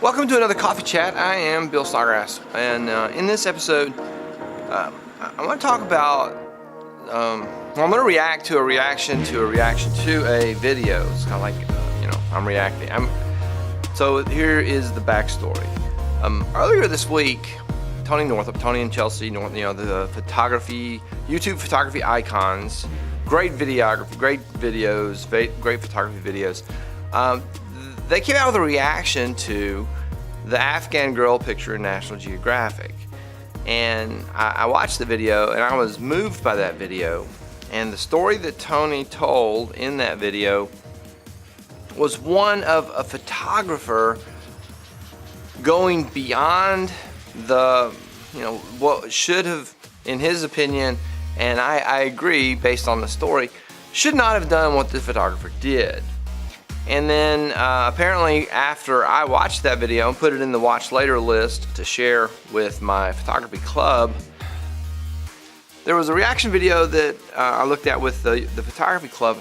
Welcome to another coffee chat. I am Bill Snodgrass, and in this episode, I want to talk about. I'm going to react to a reaction to a video. It's kind of like I'm reacting. So here is the backstory. Earlier this week, Tony and Chelsea North, the YouTube photography icons, great videography, great videos, great photography videos. They came out with a reaction to the Afghan girl picture in National Geographic. And I watched the video and I was moved by that video. And the story that Tony told in that video was one of a photographer going beyond what should have, in his opinion, and I agree based on the story, should not have done what the photographer did. And then apparently after I watched that video and put it in the watch later list to share with my photography club, there was a reaction video that I looked at with the photography club,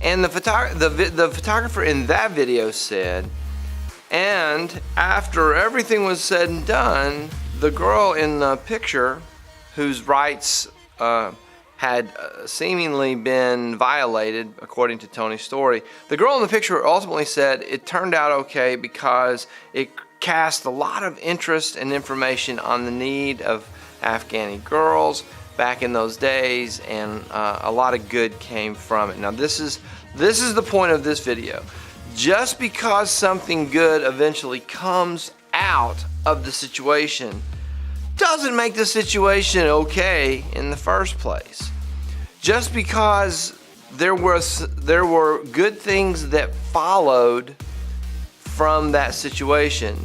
and the photographer in that video said, and after everything was said and done, the girl in the picture whose rights had seemingly been violated, according to Tony's story. The girl in the picture ultimately said it turned out okay because it cast a lot of interest and information on the need of Afghani girls back in those days, and a lot of good came from it. Now this is the point of this video. Just because something good eventually comes out of the situation doesn't make the situation okay in the first place. Just because there were good things that followed from that situation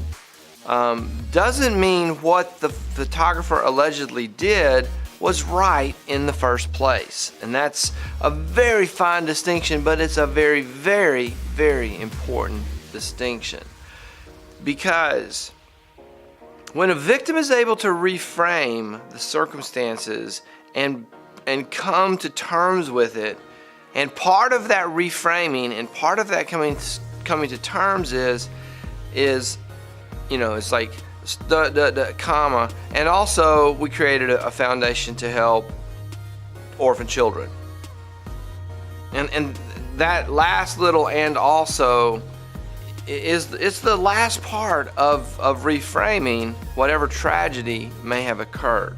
doesn't mean what the photographer allegedly did was right in the first place. And that's a very fine distinction, but it's a very, very, very important distinction. Because when a victim is able to reframe the circumstances and come to terms with it, and part of that reframing and part of that coming to terms is it's like the comma, and also we created a foundation to help orphan children, and that last little and also it's the last part of reframing whatever tragedy may have occurred.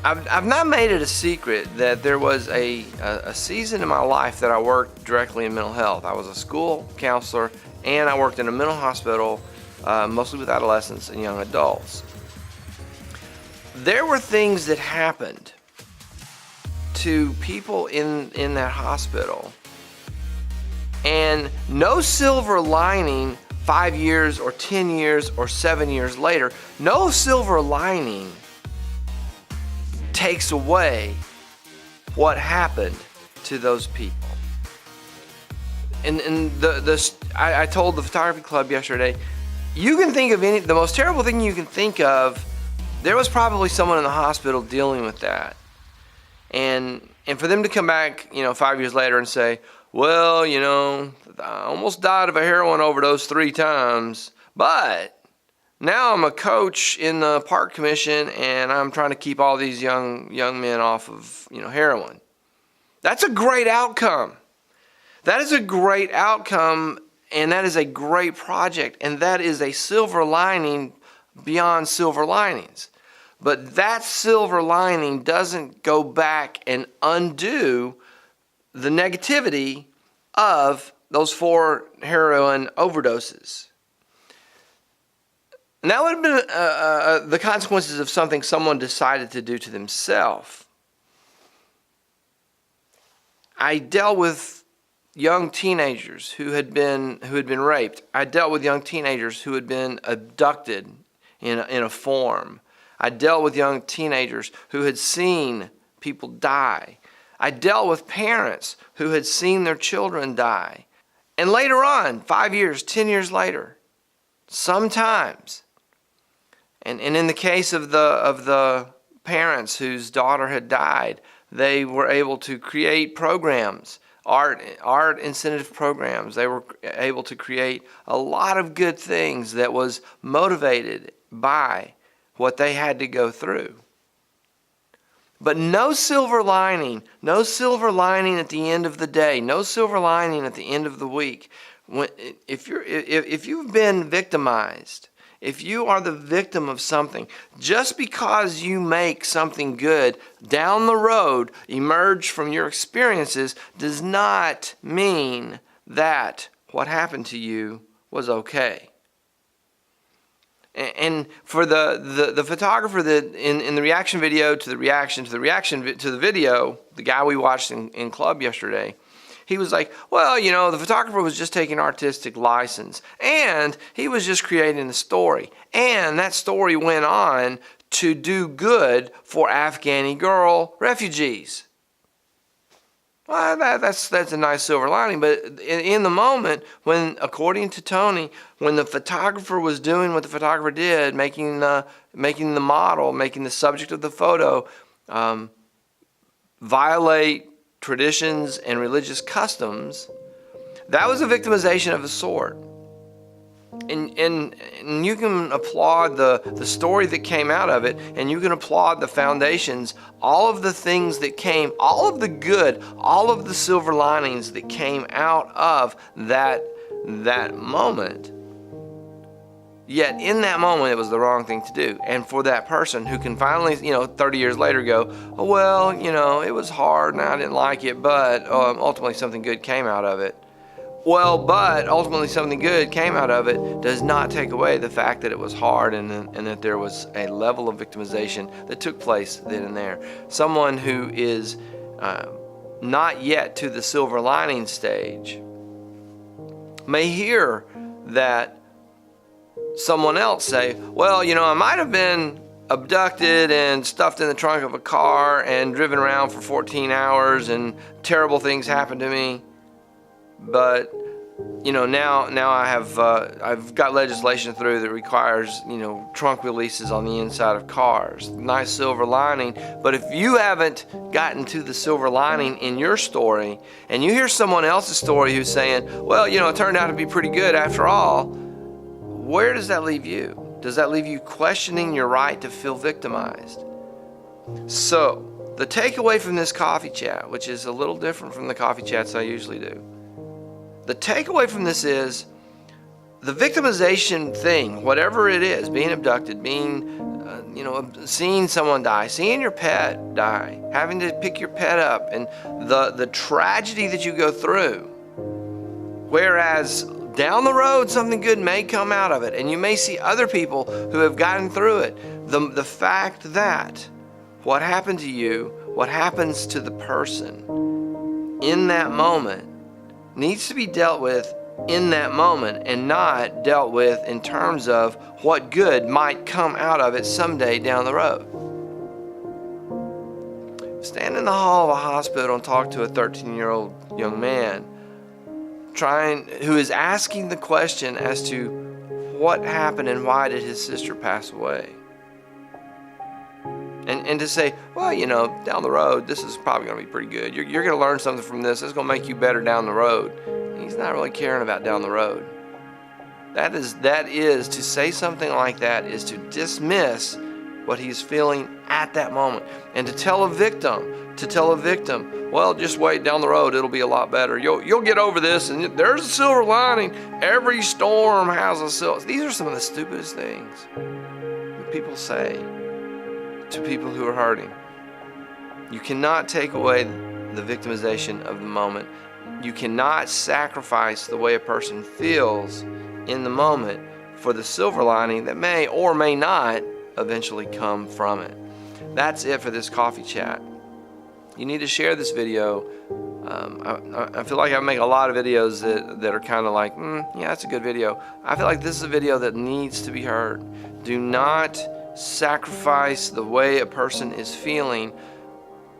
I've not made it a secret that there was a season in my life that I worked directly in mental health. I was a school counselor and I worked in a mental hospital, mostly with adolescents and young adults. There were things that happened to people in that hospital, and no silver lining 5 years or 10 years or 7 years later, no silver lining takes away what happened to those people. And I told the photography club yesterday, you can think of the most terrible thing you can think of. There was probably someone in the hospital dealing with that, and for them to come back 5 years later and say, well, I almost died of a heroin overdose 3 times, but now I'm a coach in the park commission and I'm trying to keep all these young men off of heroin. That's a great outcome. That is a great outcome, and that is a great project, and that is a silver lining beyond silver linings. But that silver lining doesn't go back and undo the negativity of those 4 heroin overdoses. And that would have been the consequences of something someone decided to do to themselves. I dealt with young teenagers who had been raped. I dealt with young teenagers who had been abducted in a farm. I dealt with young teenagers who had seen people die. I dealt with parents who had seen their children die. And later on, 5 years, 10 years later, sometimes, and in the case of the parents whose daughter had died, they were able to create programs art incentive programs. They were able to create a lot of good things that was motivated by what they had to go through. But no silver lining at the end of the day, no silver lining at the end of the week. If you've been victimized, if you are the victim of something, just because you make something good down the road emerge from your experiences does not mean that what happened to you was okay. And for the photographer that in the reaction video to the video, the guy we watched in club yesterday, he was like, well, the photographer was just taking artistic license, and he was just creating a story, and that story went on to do good for Afghani girl refugees. Well, that's a nice silver lining, but in the moment, when, according to Tony, when the photographer was doing what the photographer did, making the model, making the subject of the photo violate traditions and religious customs, that was a victimization of a sort. And you can applaud the story that came out of it, and you can applaud the foundations, all of the things that came, all of the good, all of the silver linings that came out of that moment. Yet in that moment, it was the wrong thing to do. And for that person who can finally, 30 years later go, oh, well, it was hard and I didn't like it, but ultimately something good came out of it. Well, but ultimately something good came out of it does not take away the fact that it was hard and that there was a level of victimization that took place then and there. Someone who is not yet to the silver lining stage may hear that someone else say, well, I might have been abducted and stuffed in the trunk of a car and driven around for 14 hours and terrible things happened to me. But now I've got legislation through that requires trunk releases on the inside of cars. Nice silver lining. But if you haven't gotten to the silver lining in your story, and you hear someone else's story who's saying, well, it turned out to be pretty good after all, where does that leave you? Does that leave you questioning your right to feel victimized? So the takeaway from this coffee chat, which is a little different from the coffee chats I usually do, the takeaway from this is the victimization thing, whatever it is, being abducted, seeing someone die, seeing your pet die, having to pick your pet up, and the tragedy that you go through. Whereas down the road, something good may come out of it, and you may see other people who have gotten through it. The fact that what happened to you, what happens to the person in that moment, needs to be dealt with in that moment and not dealt with in terms of what good might come out of it someday down the road. Stand in the hall of a hospital and talk to a 13-year-old young man who is asking the question as to what happened and why did his sister pass away. And to say, well, down the road, this is probably going to be pretty good. You're going to learn something from this. It's going to make you better down the road. He's not really caring about down the road. That is to say something like that is to dismiss what he's feeling at that moment. And to tell a victim, well, just wait down the road. It'll be a lot better. You'll get over this, and there's a silver lining. Every storm has a silver. These are some of the stupidest things that people say to people who are hurting. You cannot take away the victimization of the moment. You cannot sacrifice the way a person feels in the moment for the silver lining that may or may not eventually come from it. That's it for this coffee chat. You need to share this video. I feel like I make a lot of videos that are kind of like, yeah, that's a good video. I feel like this is a video that needs to be heard. Do not sacrifice the way a person is feeling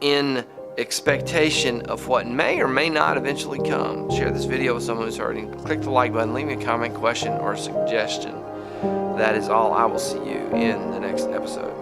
in expectation of what may or may not eventually come. Share this video with someone who's hurting. Click the like button, leave me a comment, question, or a suggestion. That is all. I will see you in the next episode.